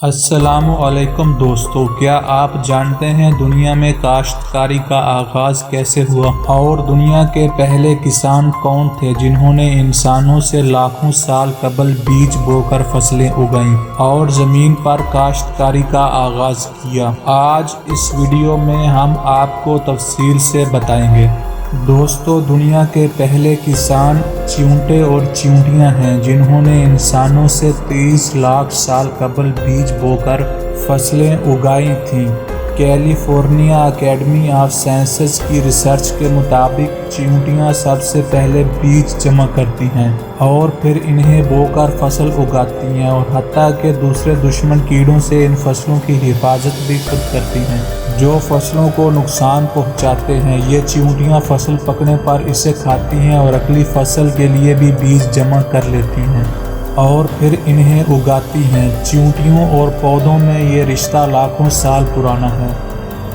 السلام علیکم دوستو، کیا آپ جانتے ہیں دنیا میں کاشتکاری کا آغاز کیسے ہوا اور دنیا کے پہلے کسان کون تھے جنہوں نے انسانوں سے لاکھوں سال قبل بیج بو کر فصلیں اگائیں اور زمین پر کاشتکاری کا آغاز کیا؟ آج اس ویڈیو میں ہم آپ کو تفصیل سے بتائیں گے۔ دوستو، دنیا کے پہلے کسان چیونٹے اور چیونٹیاں ہیں جنہوں نے انسانوں سے 30 لاکھ سال قبل بیج بو کر فصلیں اگائی تھیں۔ کیلیفورنیا اکیڈمی آف سائنسز کی ریسرچ کے مطابق چیونٹیاں سب سے پہلے بیج جمع کرتی ہیں اور پھر انہیں بو کر فصل اگاتی ہیں، اور حتیٰ کہ دوسرے دشمن کیڑوں سے ان فصلوں کی حفاظت بھی خود کرتی ہیں جو فصلوں کو نقصان پہنچاتے ہیں۔ یہ چیونٹیاں فصل پکنے پر اسے کھاتی ہیں اور اگلی فصل کے لیے بھی بیج جمع کر لیتی ہیں اور پھر انہیں اگاتی ہیں۔ چیونٹیوں اور پودوں میں یہ رشتہ لاکھوں سال پرانا ہے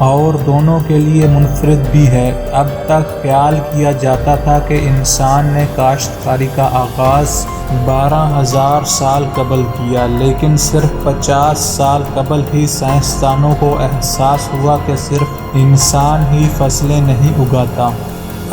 اور دونوں کے لیے منفرد بھی ہے۔ اب تک خیال کیا جاتا تھا کہ انسان نے کاشتکاری کا آغاز 12,000 سال قبل کیا، لیکن صرف 50 سال قبل ہی سائنسدانوں کو احساس ہوا کہ صرف انسان ہی فصلیں نہیں اگاتا۔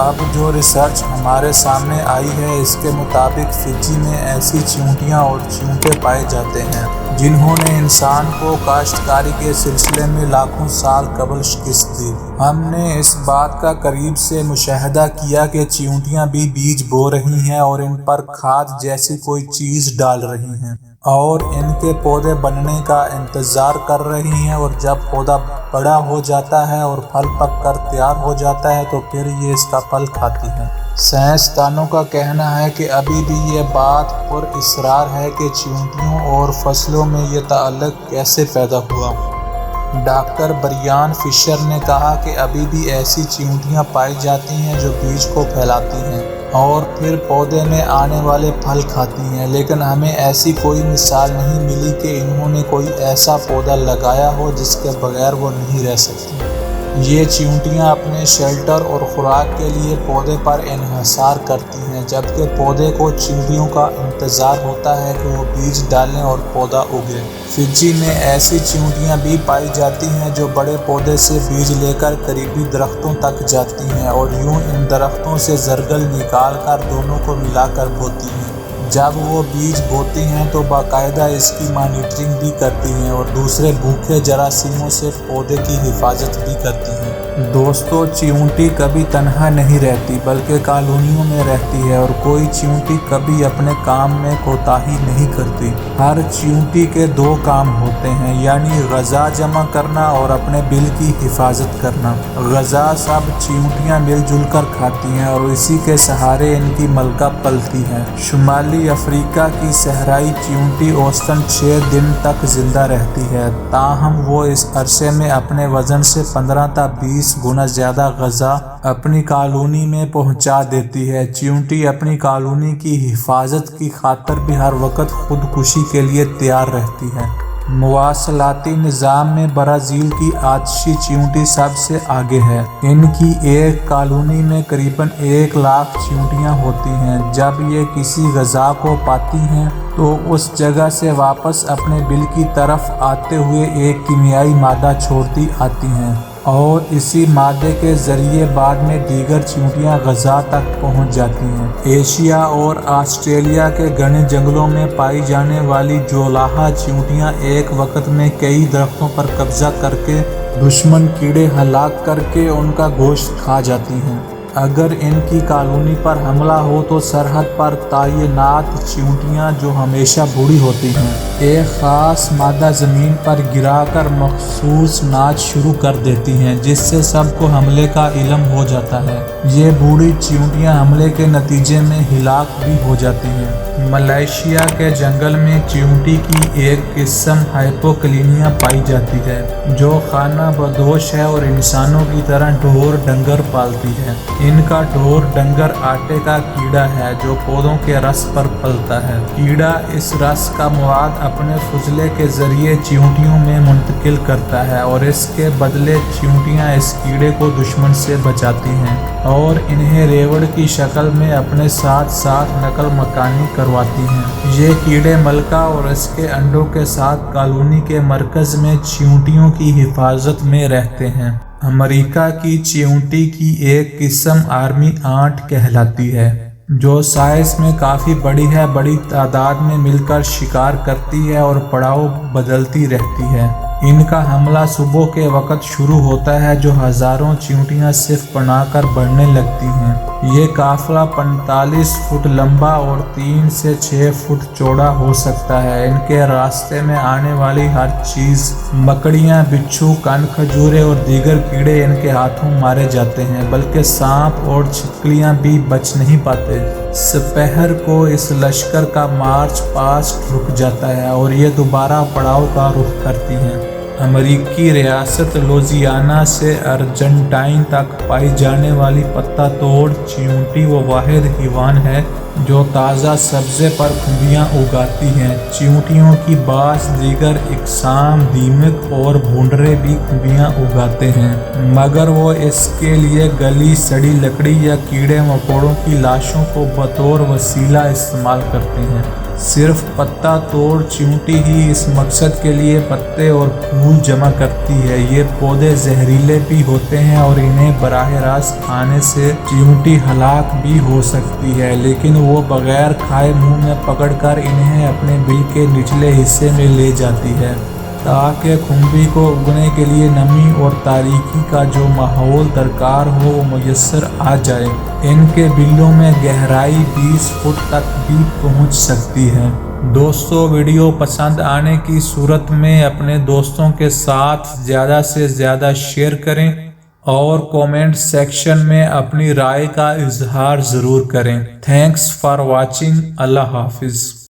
اب جو ریسرچ ہمارے سامنے آئی ہے اس کے مطابق فجی میں ایسی چیونٹیاں اور چیونٹے پائے جاتے ہیں جنہوں نے انسان کو کاشتکاری کے سلسلے میں لاکھوں سال قبل شکست دی۔ ہم نے اس بات کا قریب سے مشاہدہ کیا کہ چیونٹیاں بھی بیج بو رہی ہیں اور ان پر کھاد جیسی کوئی چیز ڈال رہی ہیں اور ان کے پودے بننے کا انتظار کر رہی ہیں، اور جب پودا بڑا ہو جاتا ہے اور پھل پک کر تیار ہو جاتا ہے تو پھر یہ اس کا پھل کھاتی ہیں۔ سائنسدانوں کا کہنا ہے کہ ابھی بھی یہ بات پر اصرار ہے کہ چیونٹیوں اور فصلوں میں یہ تعلق کیسے پیدا ہوا۔ ڈاکٹر بریان فشر نے کہا کہ ابھی بھی ایسی چیونٹیاں پائی جاتی ہیں جو بیج کو پھیلاتی ہیں اور پھر پودے میں آنے والے پھل کھاتی ہیں، لیکن ہمیں ایسی کوئی مثال نہیں ملی کہ انہوں نے کوئی ایسا پودا لگایا ہو جس کے بغیر وہ نہیں رہ سکتی۔ یہ چیونٹیاں اپنے شیلٹر اور خوراک کے لیے پودے پر انحصار کرتی ہیں، جبکہ پودے کو چیونٹیوں کا انتظار ہوتا ہے کہ وہ بیج ڈالیں اور پودا اگے۔ فجی میں ایسی چیونٹیاں بھی پائی جاتی ہیں جو بڑے پودے سے بیج لے کر قریبی درختوں تک جاتی ہیں اور یوں ان درختوں سے زرگل نکال کر دونوں کو ملا کر بوتی ہیں۔ جب وہ بیج بوتی ہیں تو باقاعدہ اس کی مانیٹرنگ بھی کرتی ہیں اور دوسرے بھوکے جراثیموں سے پودے کی حفاظت بھی کرتی ہیں۔ دوستو، چیونٹی کبھی تنہا نہیں رہتی بلکہ کالونیوں میں رہتی ہے، اور کوئی چیونٹی کبھی اپنے کام میں کوتاہی نہیں کرتی۔ ہر چیونٹی کے 2 کام ہوتے ہیں، یعنی غذا جمع کرنا اور اپنے بل کی حفاظت کرنا۔ غذا سب چیونٹیاں مل جل کر کھاتی ہیں اور اسی کے سہارے ان کی ملکہ پلتی ہے۔ شمالی افریقہ کی صحرائی چیونٹی اوسطاً 6 دن تک زندہ رہتی ہے، تاہم وہ اس عرصے میں اپنے وزن سے 15 تا 20 گنا زیادہ غذا اپنی کالونی میں پہنچا دیتی ہے۔ چیونٹی اپنی کالونی کی حفاظت کی خاطر بھی ہر وقت خودکشی کے لیے تیار رہتی ہے۔ مواصلاتی نظام میں برازیل کی آتشی چیونٹی سب سے آگے ہے۔ ان کی ایک کالونی میں قریباً 1 لاکھ چیونٹیاں ہوتی ہیں۔ جب یہ کسی غذا کو پاتی ہیں تو اس جگہ سے واپس اپنے بل کی طرف آتے ہوئے ایک کیمیائی مادہ چھوڑتی آتی ہیں اور اسی مادے کے ذریعے بعد میں دیگر چیونٹیاں غذا تک پہنچ جاتی ہیں۔ ایشیا اور آسٹریلیا کے گھنے جنگلوں میں پائی جانے والی جولاہا چیونٹیاں ایک وقت میں کئی درختوں پر قبضہ کر کے دشمن کیڑے ہلاک کر کے ان کا گوشت کھا جاتی ہیں۔ اگر ان کی کالونی پر حملہ ہو تو سرحد پر تعینات چیونٹیاں جو ہمیشہ بوڑھی ہوتی ہیں ایک خاص مادہ زمین پر گرا کر مخصوص ناچ شروع کر دیتی ہیں، جس سے سب کو حملے کا علم ہو جاتا ہے۔ یہ بوڑھی چیونٹیاں حملے کے نتیجے میں ہلاک بھی ہو جاتی ہیں۔ ملائیشیا کے جنگل میں چیونٹی کی ایک قسم ہائپوکلینیا پائی جاتی ہے جو خانہ بدوش ہے اور انسانوں کی طرح ڈھور ڈنگر پالتی ہے۔ ان کا ڈھور ڈنگر آٹے کا کیڑا ہے جو پودوں کے رس پر پلتا ہے۔ کیڑا اس رس کا مواد اپنے فضلے کے ذریعے چیونٹیوں میں منتقل کرتا ہے اور اس کے بدلے چیونٹیاں اس کیڑے کو دشمن سے بچاتی ہیں اور انہیں ریوڑ کی شکل میں اپنے ساتھ ساتھ نقل مکانی کرواتی ہیں۔ یہ کیڑے ملکہ اور اس کے انڈوں کے ساتھ کالونی کے مرکز میں چیونٹیوں کی حفاظت میں رہتے ہیں۔ امریکہ کی چیونٹی کی ایک قسم آرمی آنٹ کہلاتی ہے جو سائز میں کافی بڑی ہے، بڑی تعداد میں مل کر شکار کرتی ہے اور پڑاؤ بدلتی رہتی ہے۔ ان کا حملہ صبح کے وقت شروع ہوتا ہے جو ہزاروں چیونٹیاں صف بنا کر بڑھنے لگتی ہیں۔ یہ قافلہ 45 فٹ لمبا اور 3 سے 6 فٹ چوڑا ہو سکتا ہے۔ ان کے راستے میں آنے والی ہر چیز، مکڑیاں، بچھو، کن کھجورے اور دیگر کیڑے ان کے ہاتھوں مارے جاتے ہیں، بلکہ سانپ اور چھپکلیاں بھی بچ نہیں پاتے۔ سپہر کو اس لشکر کا مارچ پاسٹ رک جاتا ہے اور یہ دوبارہ پڑاؤ کا رخ کرتی ہیں۔ امریکی ریاست لوزیانا سے ارجنٹائن تک پائی جانے والی پتہ توڑ چیونٹی وہ واحد حیوان ہے جو تازہ سبزے پر کھمبیاں اگاتی ہیں۔ چیونٹیوں کی بعض دیگر اقسام دیمک اور بھونڈرے بھی کھمبیاں اگاتے ہیں، مگر وہ اس کے لیے گلی سڑی لکڑی یا کیڑے مکوڑوں کی لاشوں کو بطور وسیلہ استعمال کرتے ہیں۔ صرف پتہ توڑ چیونٹی ہی اس مقصد کے لیے پتے اور پھول جمع کرتی ہے۔ یہ پودے زہریلے بھی ہوتے ہیں اور انہیں براہ راست کھانے سے چیونٹی ہلاک بھی ہو سکتی ہے، لیکن وہ بغیر کھائے منہ میں پکڑ کر انہیں اپنے بل کے نچلے حصے میں لے جاتی ہے تاکہ کھمبی کو اگنے کے لیے نمی اور تاریکی کا جو ماحول درکار ہو وہ میسر آ جائے۔ ان کے بلوں میں گہرائی 20 فٹ تک بھی پہنچ سکتی ہے۔ دوستو، ویڈیو پسند آنے کی صورت میں اپنے دوستوں کے ساتھ زیادہ سے زیادہ شیئر کریں اور کومنٹ سیکشن میں اپنی رائے کا اظہار ضرور کریں۔ Thanks for watching. اللہ حافظ۔